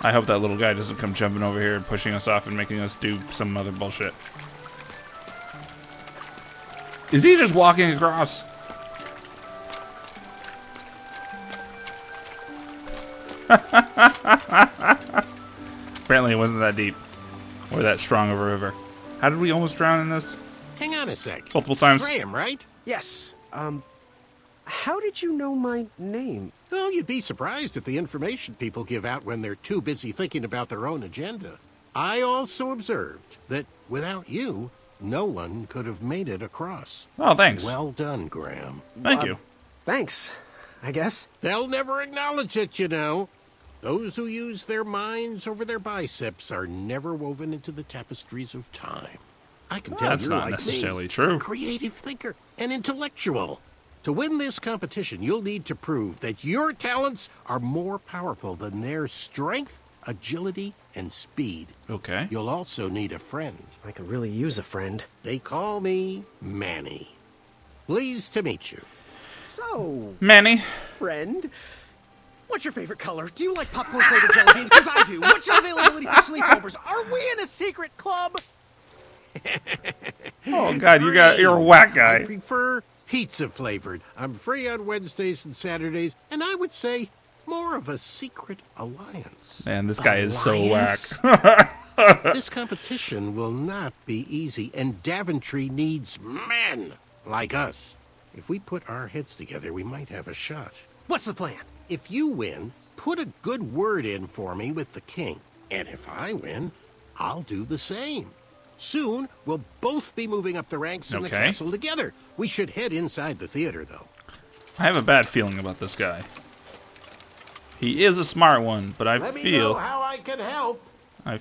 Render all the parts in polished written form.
I hope that little guy doesn't come jumping over here and pushing us off and making us do some other bullshit. Is he just walking across? Apparently it wasn't that deep. Or that strong of a river. How did we almost drown in this? Hang on a sec. Multiple times. Graham, right? Yes. How did you know my name? Well, you'd be surprised at the information people give out when they're too busy thinking about their own agenda. I also observed that without you, no one could have made it across. Oh, thanks. Well done, Graham. Thank you. Thanks, I guess. They'll never acknowledge it, you know. Those who use their minds over their biceps are never woven into the tapestries of time. I can tell That's you're not like necessarily me, true. a creative thinker, an intellectual. To win this competition, you'll need to prove that your talents are more powerful than their strength, agility, and speed. Okay. You'll also need a friend. I could really use a friend. They call me Manny. Pleased to meet you. So, Manny. friend, what's your favorite color? Do you like popcorn-flavored jelly beans? Because I do. What's your availability for sleepovers? Are we in a secret club? Oh God, you're a whack I guy. prefer pizza-flavored. I'm free on Wednesdays and Saturdays, and I would say more of a secret alliance. Man, this guy is so whack. Alliance? This competition will not be easy, and Daventry needs men like us. If we put our heads together, we might have a shot. What's the plan? If you win, put a good word in for me with the king. And if I win, I'll do the same. Soon, we'll both be moving up the ranks in the Okay. castle together. We should head inside the theater, though. I have a bad feeling about this guy. He is a smart one, but I Let me know feel how I can help. that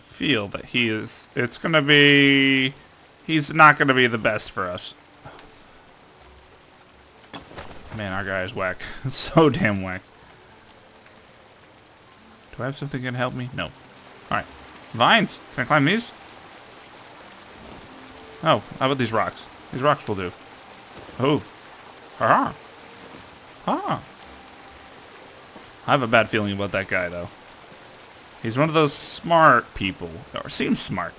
he's not gonna be the best for us. Man, our guy is whack. So damn whack. Do I have something that can help me? No. Alright. Vines! Can I climb these? Oh, how about these rocks? These rocks will do. Oh. Ha ha. I have a bad feeling about that guy, though. He's one of those smart people. Or seems smart.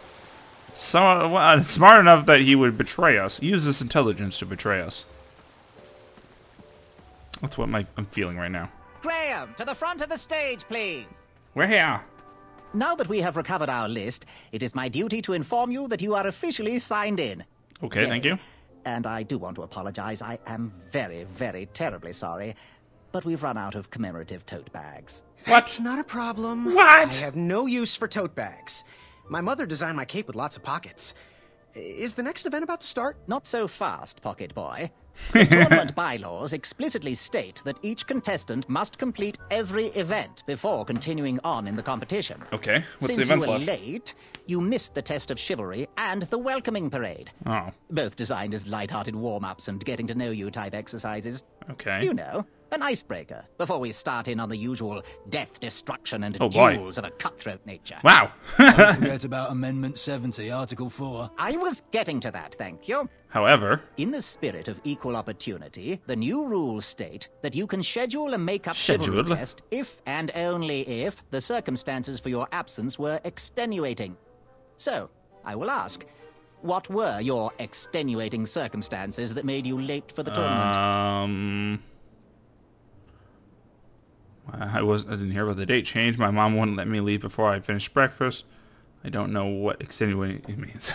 So, smart enough that he would betray us. Use his intelligence to betray us. That's what I'm feeling right now. Graham, to the front of the stage, please. We're here. Now that we have recovered our list, it is my duty to inform you that you are officially signed in. Okay, thank you. And I do want to apologize. I am very, very terribly sorry. But we've run out of commemorative tote bags. That's not a problem. What? I have no use for tote bags. My mother designed my cape with lots of pockets. Is the next event about to start? Not so fast, pocket boy. The tournament bylaws explicitly state that each contestant must complete every event before continuing on in the competition. Okay, what's Since the events you were left? late, you missed the test of chivalry and the welcoming parade. Oh, Both designed as light-hearted warm-ups and getting-to-know-you type exercises. okay. You know, an icebreaker before we start in on the usual death, destruction, and Oh, boy. duels of a cutthroat nature. Wow. Don't forget about Amendment 70, Article 4. I was getting to that, thank you. However, In the spirit of equal opportunity, the new rules state that you can schedule a make-up chivalry Schedule? test if and only if the circumstances for your absence were extenuating. So, I will ask, what were your extenuating circumstances that made you late for the tournament? I didn't hear about the date change. My mom wouldn't let me leave before I finished breakfast. I don't know what extenuating means.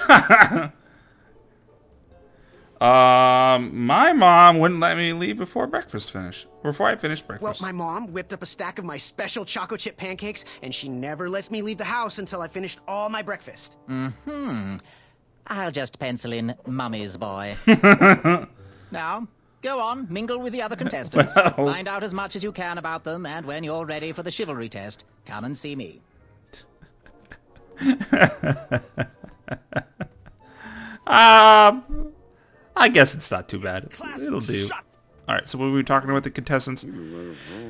My mom wouldn't let me leave before breakfast finished. Before I finished Well, breakfast. my mom whipped up a stack of my special chocolate chip pancakes, and she never lets me leave the house until I finished all my breakfast. I'll just pencil in Mummy's boy. Now, go on, mingle with the other contestants. Well. Find out as much as you can about them, and when you're ready for the chivalry test, come and see me. I guess it's not too bad. It'll do. Alright, so what were we talking about the contestants?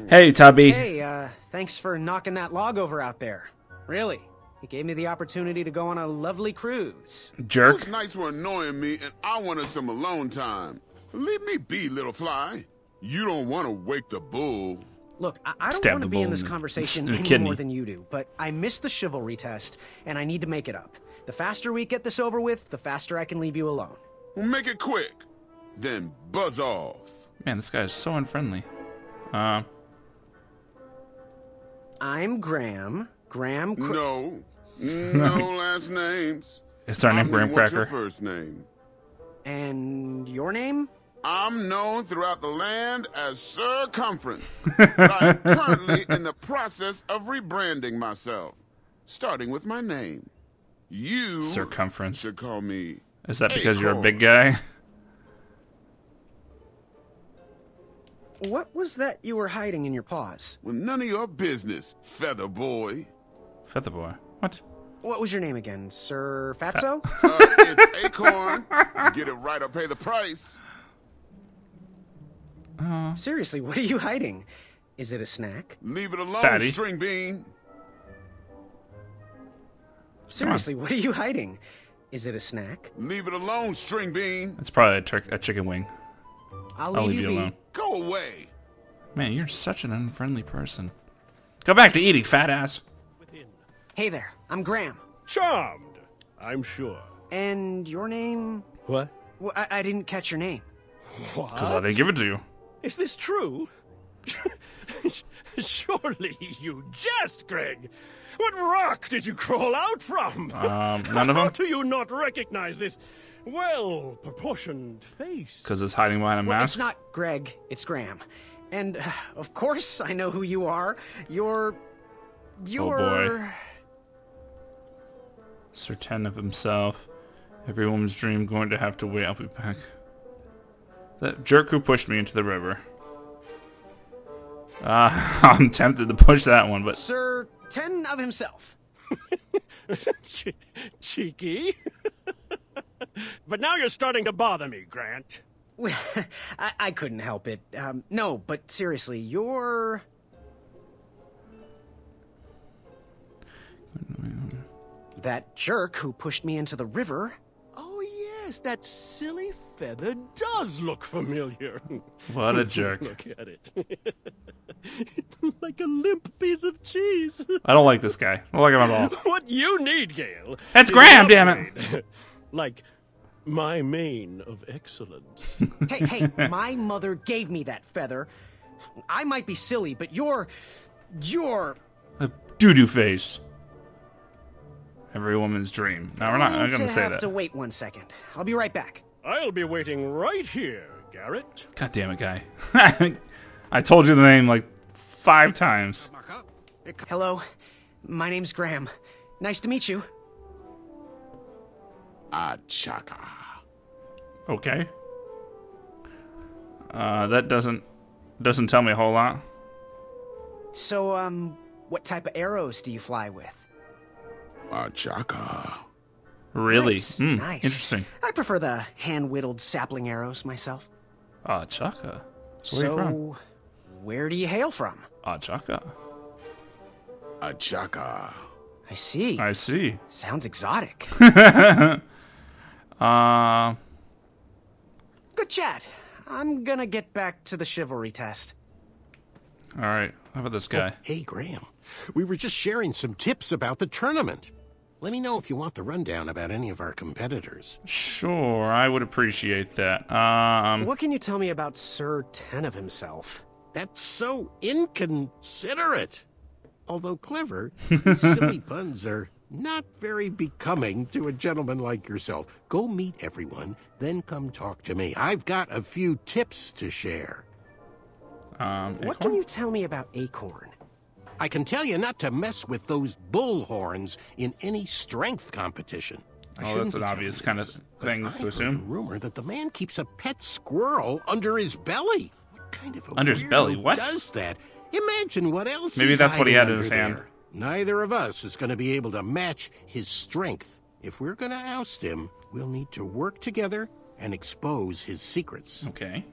Hey, Tubby. Hey, thanks for knocking that log over out there. Really. It gave me the opportunity to go on a lovely cruise. Jerk. Those nights were annoying me, and I wanted some alone time. Leave me be, little fly. You don't want to wake the bull. Look, I don't Stab want the to be in bull this in the conversation any kidney. more than you do, but I missed the chivalry test, and I need to make it up. The faster we get this over with, the faster I can leave you alone. Well, make it quick. Then buzz off. Man, this guy is so unfriendly. I'm Graham. No last names. It's our name, Graham What's your Cracker. first name? And your name? I'm known throughout the land as Circumference, but I am currently in the process of rebranding myself, starting with my name. You Circumference. should call me Is that because you're a Acorn. big guy? What was that you were hiding in your paws? Well, none of your business, Feather Boy. Feather boy. What? What was your name again, Sir Fatso? It's Acorn. Get it right or pay the price. Seriously, what are you hiding? Is it a snack? Leave it alone, Fatty. String Bean. Seriously, what are you hiding? Is it a snack? Leave it alone, String Bean. It's probably a chicken wing. I'll I'll leave leave you you be. alone. Go away. Man, you're such an unfriendly person. Go back to eating, fat ass. Hey there, I'm Graham. Charmed, I'm sure. And your name? What? Well, I didn't catch your name. Because I didn't give it to you. Is this true? Surely you jest, Greg. What rock did you crawl out from? None of How them? do you not recognize this well-proportioned face? Because it's hiding behind a Well, mask? it's not Greg, it's Graham. And, of course, I know who you are. You're... Oh, boy. Certain of himself. Every woman's dream going to have to wait. I'll be back. That jerk who pushed me into the river. I'm tempted to push that one, but Sir Ten of himself. Cheeky. But now you're starting to bother me, Grant. Well, I couldn't help it. No, but seriously, you're... That jerk who pushed me into the river. Oh, yes, that silly feather does look familiar. what a jerk. Look at it. Like a limp piece of cheese. I don't like this guy. I don't like him at all. What you need, Gale. That's is Graham, an damn it. upgrade. Like my mane of excellence. Hey, my mother gave me that feather. I might be silly, but you're... A doo-doo face. Every woman's dream. No, we're not. I'm gonna say have that. to wait 1 second. I'll be right back. I'll be waiting right here, Garrett. God damn it, guy. I told you the name like 5 times. Hello, my name's Graham. Nice to meet you. Chaka. Okay. That doesn't tell me a whole lot. So, what type of arrows do you fly with? Chaka. Really? Nice, Hmm, nice. Interesting. I prefer the hand-whittled sapling arrows myself. Chaka. So where are you from? Where do you hail from? Chaka. Chaka. I see. I see. Sounds exotic. Good chat. I'm gonna get back to the chivalry test. All right. How about this guy? Hey, Graham. We were just sharing some tips about the tournament. Let me know if you want the rundown about any of our competitors. Sure, I would appreciate that. What can you tell me about Sir Ten of himself? That's so inconsiderate. Although clever, these silly puns are not very becoming to a gentleman like yourself. Go meet everyone, then come talk to me. I've got a few tips to share. What can you tell me about Acorn? I can tell you not to mess with those bullhorns in any strength competition. I Oh, shouldn't that's an be telling obvious you kind of this, thing but I to heard assume. a rumor that the man keeps a pet squirrel under his belly. What kind of a Under his weirdo belly? What? does that? Imagine what else. Maybe he's that's what he had hiding in his under hand. there. Neither of us is going to be able to match his strength. If we're going to oust him, we'll need to work together and expose his secrets. Okay.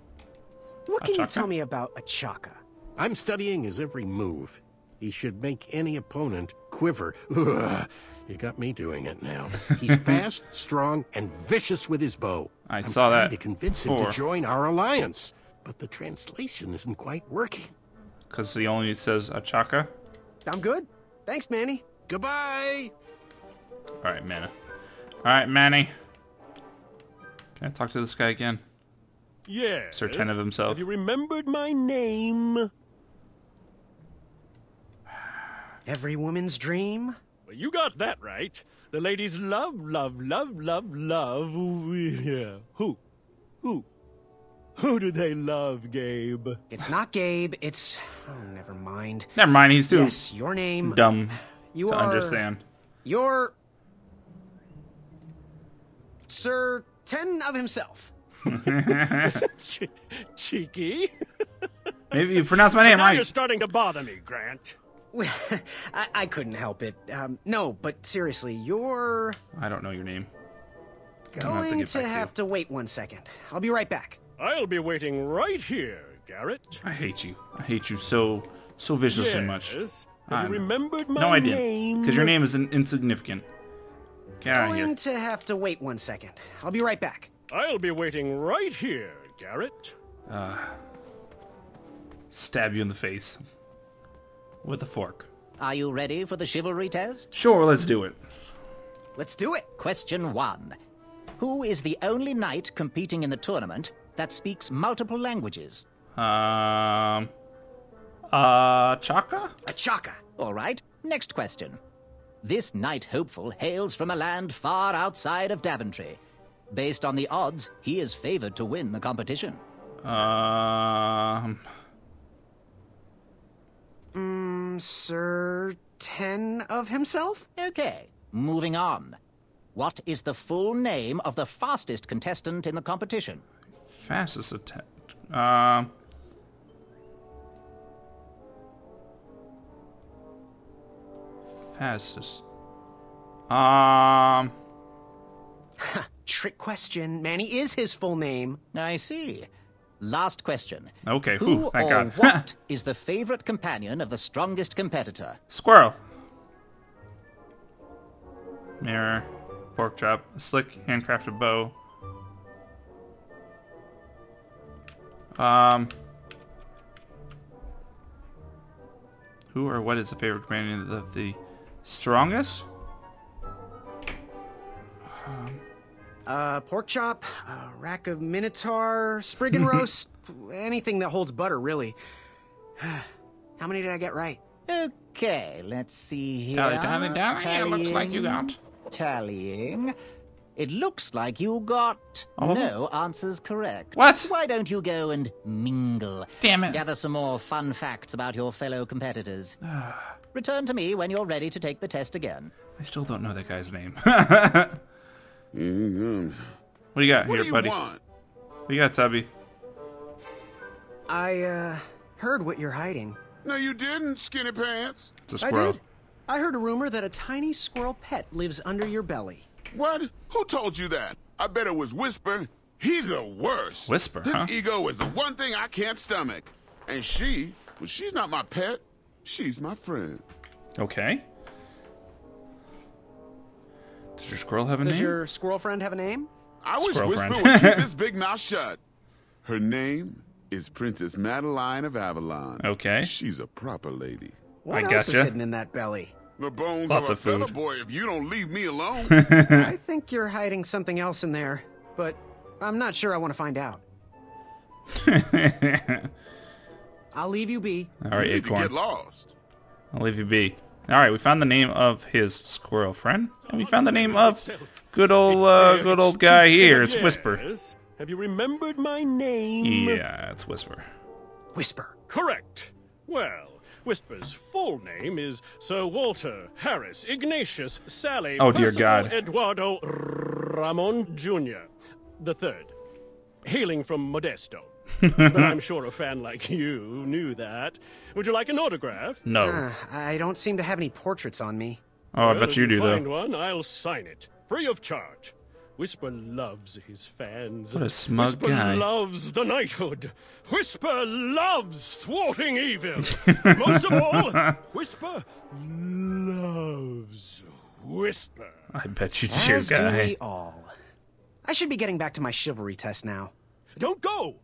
What can you Achaka? tell me about Achaka? I'm studying his every move. He should make any opponent quiver. Ugh, you got me doing it now. He's fast, strong, and vicious with his bow. I I'm saw trying that to convince him before. to join our alliance, but the translation isn't quite working. Because he only says Achaka. I'm good. Thanks, Manny. Goodbye. Alright, Mana. Alright, Manny. Can I talk to this guy again? Yes. Certain of himself. Have you remembered my name? Every woman's dream. Well, you got that right. The ladies love. Yeah. Who? Who do they love, Gabe? It's not Gabe. It's... Oh, never mind. Never mind, he's too Yes, your name... dumb You to are... understand. You're... Sir Ten of himself. Cheeky. Maybe you pronounce my name Now right. you're starting to bother me, Grant. I couldn't help it. No, but seriously, you're... I don't know your name. I'll have to going get to back have to wait 1 second. I'll be right back. I'll be waiting right here, Garrett. I hate you. I hate you so viciously much. Have you remembered my No, I didn't. name? Because your name is insignificant. Get out of here. Going to have to wait 1 second. I'll be right back. I'll be waiting right here, Garrett. Stab you in the face. With a fork. Are you ready for the chivalry test? Sure, let's do it. Let's do it. Question 1. Who is the only knight competing in the tournament that speaks multiple languages? Chaka? A chaka. All right, next question. This knight hopeful hails from a land far outside of Daventry. Based on the odds, he is favored to win the competition. Sir Ten of himself? Okay, moving on. What is the full name of the fastest contestant in the competition? Fastest attempt. Fastest. Trick question. Manny is his full name. I see. Last question. Okay, Who whew, thank or God. what is the favorite companion of the strongest competitor? Squirrel. Mirror. Pork chop. A slick handcrafted bow. Who or what is the favorite companion of the strongest? Pork chop, a rack of minotaur, sprig and roast, anything that holds butter, really. How many did I get right? Okay, let's see here. Tally. It looks like you got. Tallying. It looks like you got no answers correct. What? Why don't you go and mingle? Damn it. Gather some more fun facts about your fellow competitors. Return to me when you're ready to take the test again. I still don't know that guy's name. Mm-hmm. What do you got What here, do you buddy? want? What you got, Tubby? I, heard what you're hiding. No, you didn't, skinny pants. It's a squirrel. I did. I heard a rumor that a tiny squirrel pet lives under your belly. What? Who told you that? I bet it was Whisper. He's the worst. Whisper, His huh? ego is the one thing I can't stomach. And she's not my pet. She's my friend. Okay. Does your squirrel have a Does name? your squirrel friend have a name? I wish Squirrel Whisper friend. would keep his big mouth shut. Her name is Princess Madeline of Avalon. Okay. She's a proper lady. What I else is gotcha. hidden in that belly? The bones Lots of a of food. feather boy if you don't leave me alone. I think you're hiding something else in there, but I'm not sure I want to find out. I'll leave you be. All right, You need to get Acorn. lost. I'll leave you be. All right, we found the name of his squirrel friend, and we found the name of good old guy here. It's Whisper. Yes. Have you remembered my name? Yeah, it's Whisper. Whisper. Correct. Well, Whisper's full name is Sir Walter Harris Ignatius Sally Oh, dear Percival God. Eduardo Ramon Jr. the Third, hailing from Modesto. But I'm sure a fan like you knew that. Would you like an autograph? No. I don't seem to have any portraits on me. Oh, I Well, bet if you do, find though. one, I'll sign it, free of charge. Whisper loves his fans. What a smug Whisper guy. loves the knighthood. Whisper loves thwarting evil. Most of all, Whisper loves Whisper. I bet you do, As do guy. we all. I should be getting back to my chivalry test now. Don't go.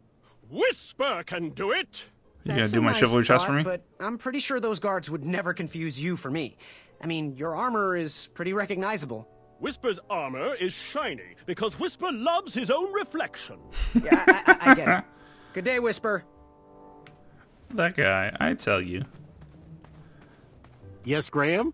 Whisper can do it. You gonna That's do a my nice chivalry test for thought, me? But I'm pretty sure those guards would never confuse you for me. I mean, your armor is pretty recognizable. Whisper's armor is shiny because Whisper loves his own reflection. Yeah, I get it. Good day, Whisper. That guy, I tell you. Yes, Graham?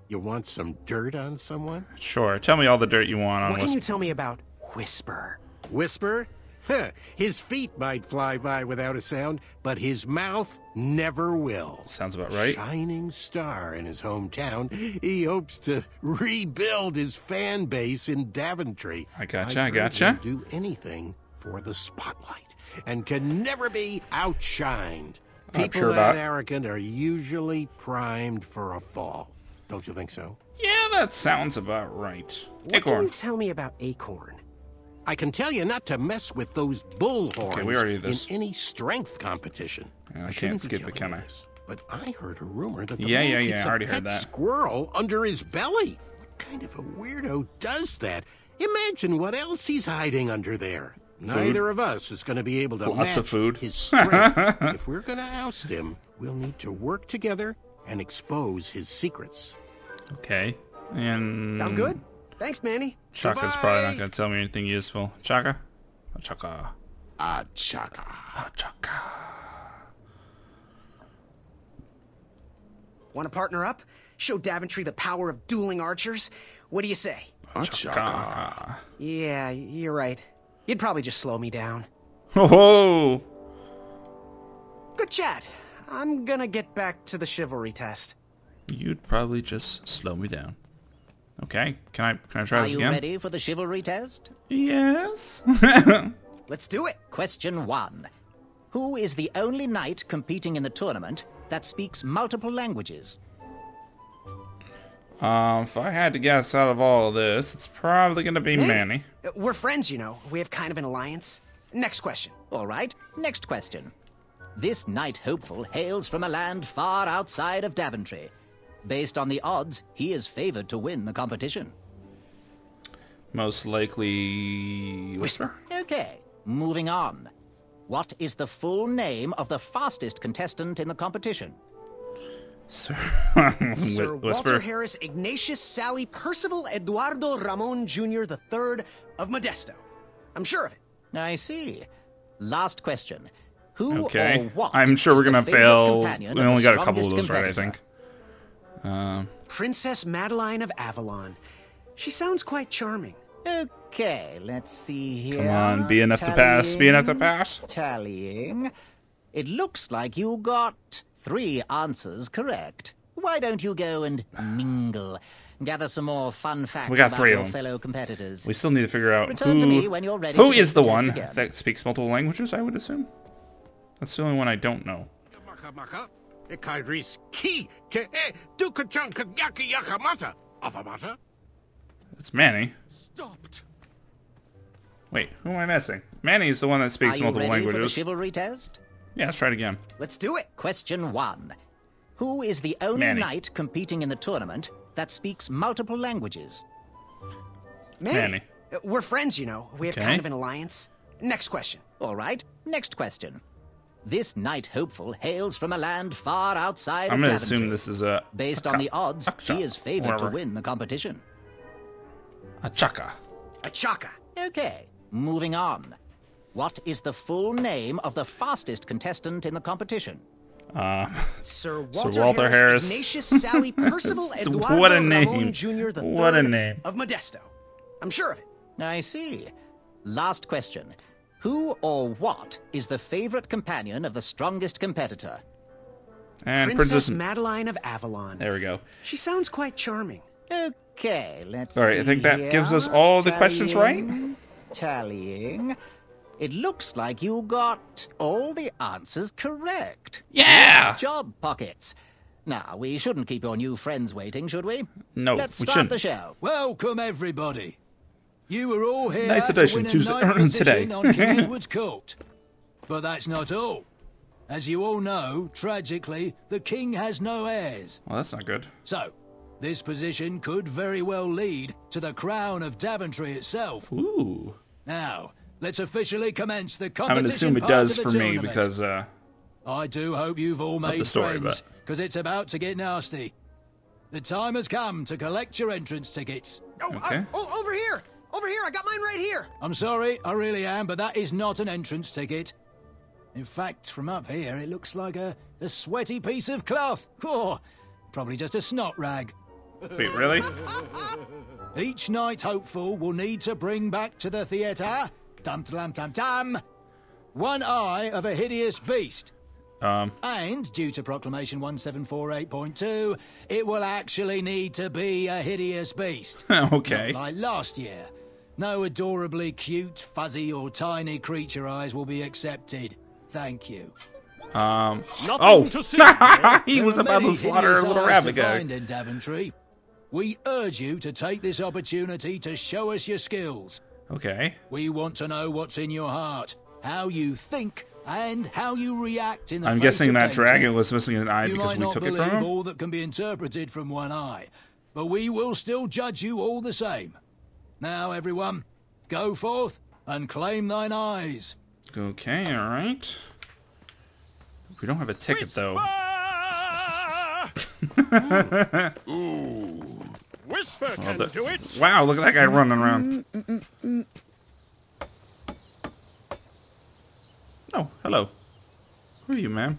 You want some dirt on someone? Sure, tell me all the dirt you want on What can Whisper. you tell me about Whisper? Whisper? Huh, his feet might fly by without a sound, but his mouth never will. Sounds about right. Shining star in his hometown, he hopes to rebuild his fan base in Daventry. I gotcha, I've heard gotcha. he'll do anything for the spotlight and can never be outshined. I'm People sure that not. arrogant are usually primed for a fall. Don't you think so? Yeah, that sounds about right. What can Acorn. you tell me about Acorn? I can tell you not to mess with those bullhorns Okay, we already did in this. any strength competition. Yeah, I shouldn't can't be skip it, telling can you I? this, but I heard a rumor that the Yeah, man yeah, yeah, keeps I already a heard pet that. squirrel under his belly. What kind of a weirdo does that? Imagine what else he's hiding under there. Neither of us is going to be able to Lots match of food. his strength. If we're going to oust him, we'll need to work together and expose his secrets. Okay. And I'm good. Thanks, Manny. Chaka's probably not gonna tell me anything useful. Chaka? Chaka. Chaka. Chaka. Want to partner up? Show Daventry the power of dueling archers? What do you say? Chaka. Yeah, you're right. You'd probably just slow me down. Ho ho! Good chat. I'm gonna get back to the chivalry test. You'd probably just slow me down. Okay, can I try Are this you again? ready for the chivalry test? Yes. Let's do it. Question 1. Who is the only knight competing in the tournament that speaks multiple languages? If I had to guess out of all of this, it's probably gonna be Manny. We're friends, you know. We have kind of an alliance. Next question. All right, next question. This knight hopeful hails from a land far outside of Daventry. Based on the odds, he is favored to win the competition. Most likely Whisper. Okay, moving on. What is the full name of the fastest contestant in the competition? Sir Whisper. Walter Harris Ignatius Sally Percival Eduardo Ramon Jr. III of Modesto. I'm sure of it. I see. Last question. Who Okay. or what I'm sure is we're the gonna favorite fail. companion We of the only got a couple of strongest those right, I competitor? think. Princess Madeline of Avalon. She sounds quite charming. Okay, let's see here. Come on, be enough to pass. Be enough to pass. Tallying. It looks like you got 3 answers correct. Why don't you go and mingle? Gather some more fun facts We got about 3 of your them. fellow competitors. We still need to figure out Return to me when you're ready who to is take the the test one again. that speaks multiple languages, I would assume. That's the only one I don't know. It's Manny. Stopped. Wait, who am I missing? Manny's the one that Are speaks you multiple ready for the languages. chivalry test? Yeah, let's try it again. Let's do it. Question 1. Who is the only Manny. knight competing in the tournament that speaks multiple languages? Manny. We're friends, you know. We have Okay. kind of an alliance. Next question. All right, next question. This knight hopeful hails from a land far outside I'm of gonna Daventry. assume this is a Based on the odds, he is favored to whatever. win the competition. A Chaka. A Chaka. Okay, moving on. What is the full name of the fastest contestant in the competition? Sir Walter Walter, Harris. Ignatius Sally Percival Eduardo What a name. Ramon Jr. III What a name. of Modesto. I'm sure of it. I see. Last question. Who or what is the favorite companion of the strongest competitor? And Princess Princess. Madeline of Avalon. There we go. She sounds quite charming. Okay, let's All right, I see think that here. gives us all the questions right. Tallying. It looks like you got all the answers correct. Yeah! Good job, Pockets. Now, we shouldn't keep your new friends waiting, should we? No, Let's we start shouldn't. the show. Welcome, everybody. You were all here Knight's to edition, win a Tuesday- knight position today. on King Edward's court. But that's not all. As you all know, tragically, the king has no heirs. Well, that's not good. So, this position could very well lead to the crown of Daventry itself. Ooh. Now, let's officially commence the I'm competition gonna assume it part does of the for me tournament. because I do hope you've all Not the made story, friends, but- because it's about to get nasty. The time has come to collect your entrance tickets. Oh, Okay. over here! Over here! I got mine right here! I'm sorry, I really am, but that is not an entrance ticket. In fact, from up here, it looks like a sweaty piece of cloth. Oh, probably just a snot rag. Wait, really? Each night hopeful will need to bring back to the theatre, dum-dum-dum-dum, one eye of a hideous beast. And, due to Proclamation 1748.2, it will actually need to be a hideous beast. Okay. Not like last year. No adorably cute, fuzzy, or tiny creature eyes will be accepted. Thank you. Nothing to see. He was There are about to many slaughter a hideous little eyes rabbit to guy. find in Daventry. We urge you to take this opportunity to show us your skills. Okay. We want to know what's in your heart, how you think, and how you react in the I'm face guessing of that danger. dragon was missing an eye You because might we not took it believe from him. all that can be interpreted from one eye, but we will still judge you all the same. Now, everyone, go forth and claim thine eyes. Okay, alright. We don't have a ticket, though. Whisper can do it. Wow, look at that guy running around. Oh, hello. Who are you, ma'am?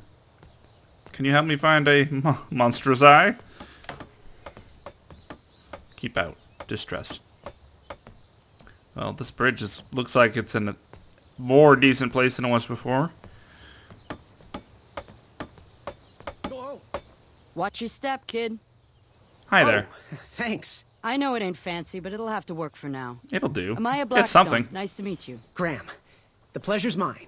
Can you help me find a monstrous eye? Keep out. Distress. Well, this bridge looks like it's in a more decent place than it was before. Watch your step, kid. Hi there. Thanks. I know it ain't fancy, but it'll have to work for now. It'll do. Amaya It's Blackstone. something. Nice to meet you. Graham, the pleasure's mine.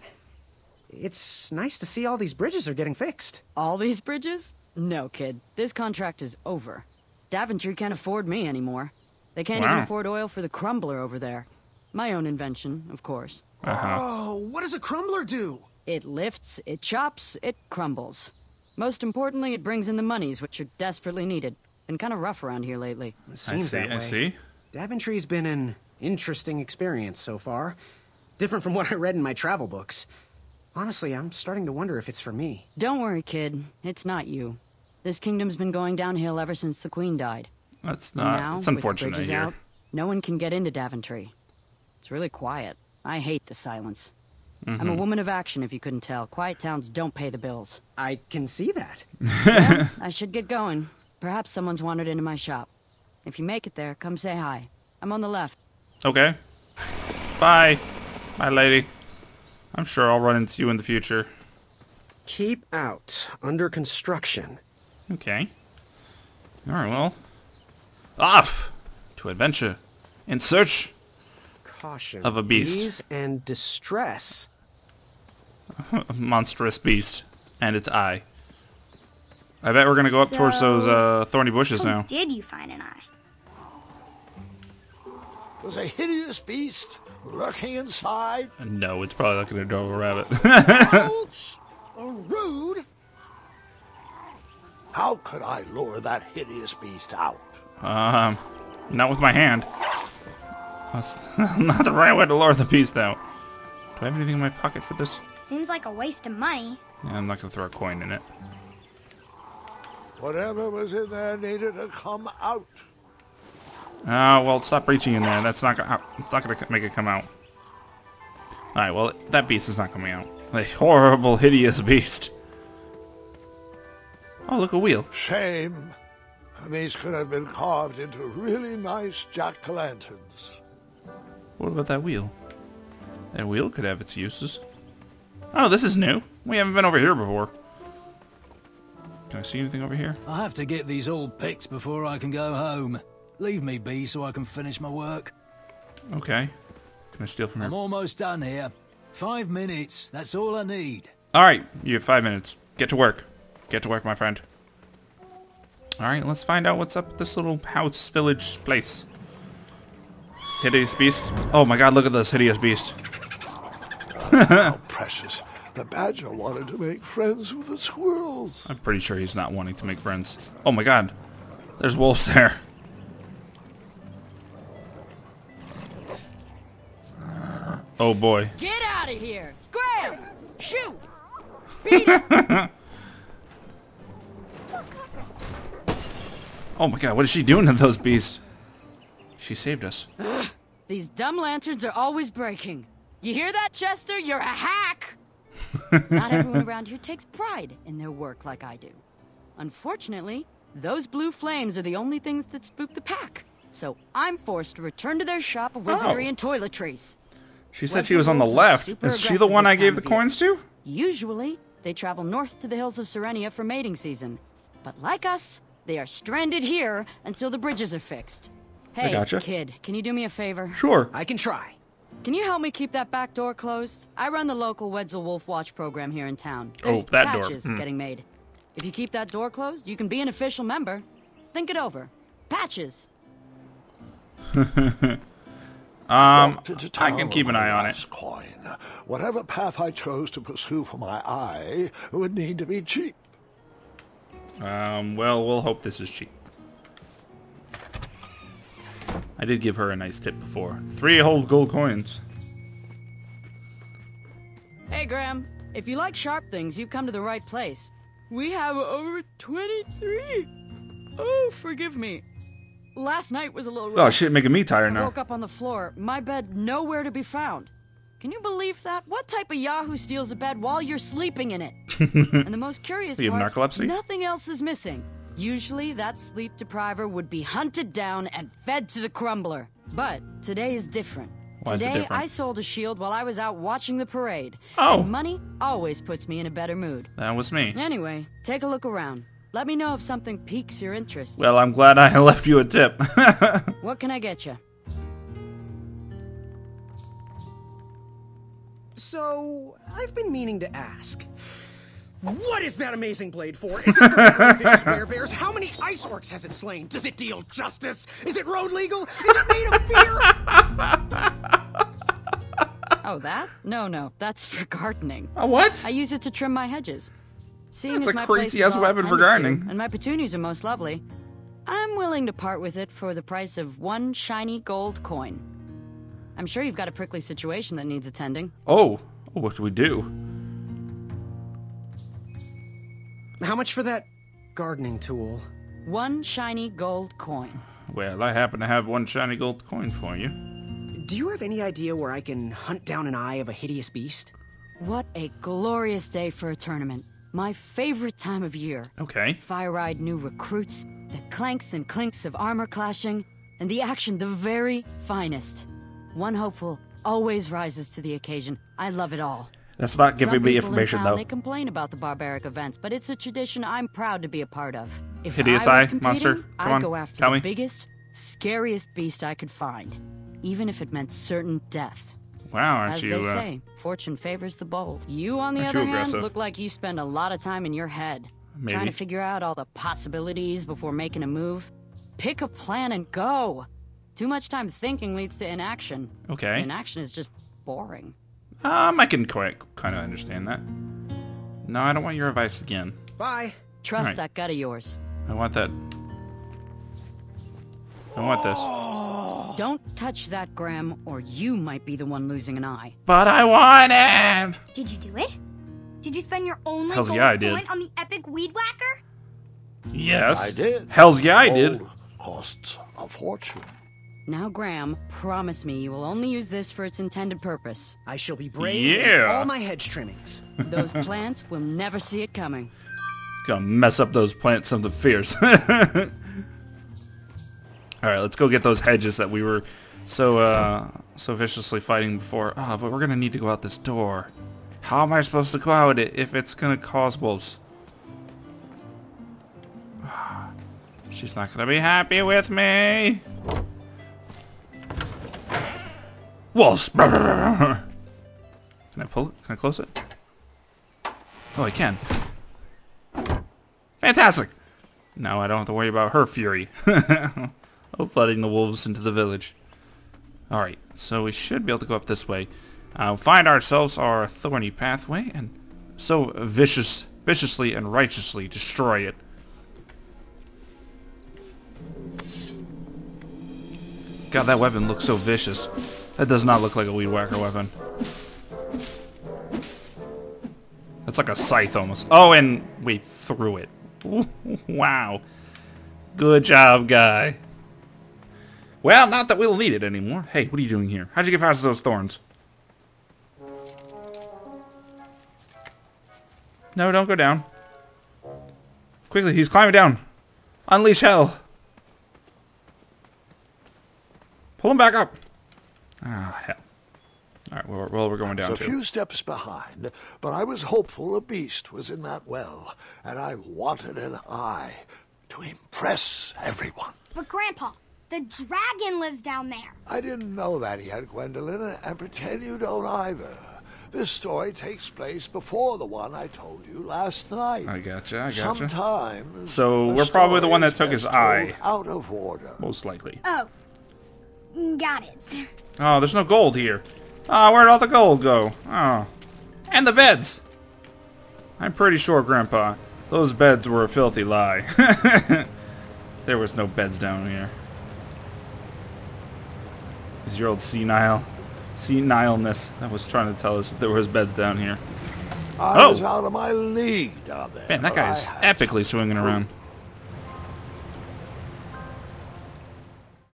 It's nice to see all these bridges are getting fixed. All these bridges? No, kid. This contract is over. Daventry can't afford me anymore. They can't even Wow. afford oil for the crumbler over there. My own invention, of course. Oh, what does a crumbler do? It lifts, it chops, it crumbles. Most importantly, it brings in the monies, which are desperately needed. Been kind of rough around here lately. It seems that way. I see. Daventry's been an interesting experience so far. Different from what I read in my travel books. Honestly, I'm starting to wonder if it's for me. Don't worry, kid. It's not you. This kingdom's been going downhill ever since the queen died. That's And not. now, It's with the unfortunate bridges here. out, no one can get into Daventry. It's really quiet. I hate the silence. I'm a woman of action, if you couldn't tell. Quiet towns don't pay the bills. I can see that. Well, I should get going. Perhaps someone's wandered into my shop. If you make it there, come say hi. I'm on the left. Okay. Bye. Bye, lady. I'm sure I'll run into you in the future. Keep out. Under construction. Okay. Alright, well. Off! To adventure. In search Caution. Of a beast. Ease and distress. a monstrous beast. And its eye. I bet we're gonna go up towards those thorny bushes How now. did you find an eye? There's a hideous beast lurking inside. No, it's probably looking at a dog or rabbit. Ouch! Rude! How could I lure that hideous beast out? Not with my hand. That's not the right way to lure the beast, though. Do I have anything in my pocket for this? Seems like a waste of money. Yeah, I'm not gonna throw a coin in it. Whatever was in there needed to come out. Well, stop reaching in there. That's not gonna make it come out. Alright, well, that beast is not coming out. A horrible, hideous beast. Oh, look, a wheel. Shame. These could have been carved into really nice jack-o'-lanterns. What about that wheel? That wheel could have its uses. Oh, this is new. We haven't been over here before. Can I see anything over here? I have to get these all picked before I can go home. Leave me be so I can finish my work. Okay. Can I steal from I'm here? almost done here. 5 minutes, that's all I need. Alright, you have 5 minutes. Get to work. Get to work, my friend. Alright, let's find out what's up at this little house, village, place. Hideous beast. Oh my god, look at this hideous beast. How precious. The badger wanted to make friends with the squirrels. I'm pretty sure he's not wanting to make friends. Oh my god. There's wolves there. Oh boy. Get out of here! Scram! Shoot! Beat it! Oh my god, what is she doing to those beasts? She saved us. These dumb lanterns are always breaking. You hear that, Chester? You're a hack! Not everyone around here takes pride in their work like I do. Unfortunately, those blue flames are the only things that spook the pack. So I'm forced to return to their shop of wizardry and toiletries. She said she was on the left. Is she the one I gave the coins to? Usually, they travel north to the hills of Serenia for mating season. But like us, they are stranded here until the bridges are fixed. Hey, gotcha. kid, can you do me a favor? Sure. I can try. Can you help me keep that back door closed? I run the local Wetzel Wolf Watch program here in town. There's that door. patches getting made. If you keep that door closed, you can be an official member. Think it over. Patches. I can keep an eye on it. Coin. Whatever path I chose to pursue for my eye would need to be cheap. Well, we'll hope this is cheap. I did give her a nice tip before. 3 whole gold coins. Hey, Graham. If you like sharp things, you've come to the right place. We have over 23. Oh, forgive me. Last night was a little rough. Oh shit, making me tired I now. woke up on the floor, my bed nowhere to be found. Can you believe that? What type of yahoo steals a bed while you're sleeping in it? And the most curious You have part, narcolepsy? nothing else is missing. Usually, that sleep depriver would be hunted down and fed to the crumbler. But today is different. Why is it Today, different? I sold a shield while I was out watching the parade. Oh. And money always puts me in a better mood. That was me. Anyway, take a look around. Let me know if something piques your interest. Well, I'm glad I left you a tip. What can I get you? So, I've been meaning to ask. What is that amazing blade for? Is it for vicious werebears? How many ice orcs has it slain? Does it deal justice? Is it road legal? Is it made of fear? Oh, that? No, that's for gardening. A what? I use it to trim my hedges. Seeing That's as a my place crazy-ass is all weapon for attended to, gardening. and my petunias are most lovely, I'm willing to part with it for the price of 1 shiny gold coin. I'm sure you've got a prickly situation that needs attending. Oh, what do we do? How much for that gardening tool? 1 shiny gold coin. Well, I happen to have 1 shiny gold coin for you. Do you have any idea where I can hunt down an eye of a hideous beast? What a glorious day for a tournament. My favorite time of year. Okay. Fire-eyed new recruits, the clanks and clinks of armor clashing, and the action the very finest. One hopeful always rises to the occasion. I love it all. That's not giving Some me people in information, town, though. They complain about the barbaric events, but it's a tradition I'm proud to be a part of. If Hideous I eye was competing, monster? Come I'd on, go after tell the me. biggest, scariest beast I could find, even if it meant certain death. Wow, aren't As you, they say, fortune favors the bold. You, on the aren't other you hand, aggressive? look like you spend a lot of time in your head. Maybe. Trying to figure out all the possibilities before making a move. Pick a plan and go! Too much time thinking leads to inaction. Okay. Inaction is just boring. I can kind of understand that. No, I don't want your advice again. Bye. Trust Alright. that gut of yours. I want that. I want this. Don't touch that, Graham, or you might be the one losing an eye. But I want it! Did you do it? Did you spend your only Hells gold yeah, I did. coin on the epic weed whacker? Yes. I did. Hells yeah, I did. Gold costs a fortune. Now, Graham, promise me you will only use this for its intended purpose. I shall be brave Yeah. in all my hedge trimmings. Those plants will never see it coming. Gonna mess up those plants something fierce. Alright, let's go get those hedges that we were so viciously fighting before. Ah, but we're gonna need to go out this door. How am I supposed to go out it if it's gonna cause wolves? She's not gonna be happy with me. Wolves! Can I pull it? Can I close it? Oh, I can. Fantastic! Now I don't have to worry about her fury of flooding the wolves into the village. Alright, so we should be able to go up this way. Find ourselves our thorny pathway and so viciously and righteously destroy it. God, that weapon looks so vicious. That does not look like a weed whacker weapon. It's like a scythe almost. Oh, and we threw it. Ooh, wow. Good job, guy. Well, not that we'll need it anymore. Hey, what are you doing here? How'd you get past those thorns? No, don't go down. Quickly, he's climbing down. Unleash hell. Pull him back up. Ah, hell. Alright, well, we're going down too. too. A few steps behind, but I was hopeful a beast was in that well, and I wanted an eye to impress everyone. But Grandpa, the dragon lives down there. I didn't know that yet, Gwendolyn, and pretend you don't either. This story takes place before the one I told you last night. I gotcha. Sometimes so we're probably the one that took his eye. Out of order. Most likely. Oh, got it. Oh, there's no gold here. Oh, where'd all the gold go? Oh. And the beds! I'm pretty sure, Grandpa, those beds were a filthy lie. There was no beds down here. Is your old senileness that was trying to tell us that there was beds down here. I was out of my league down there. Man, that guy's epically swinging around.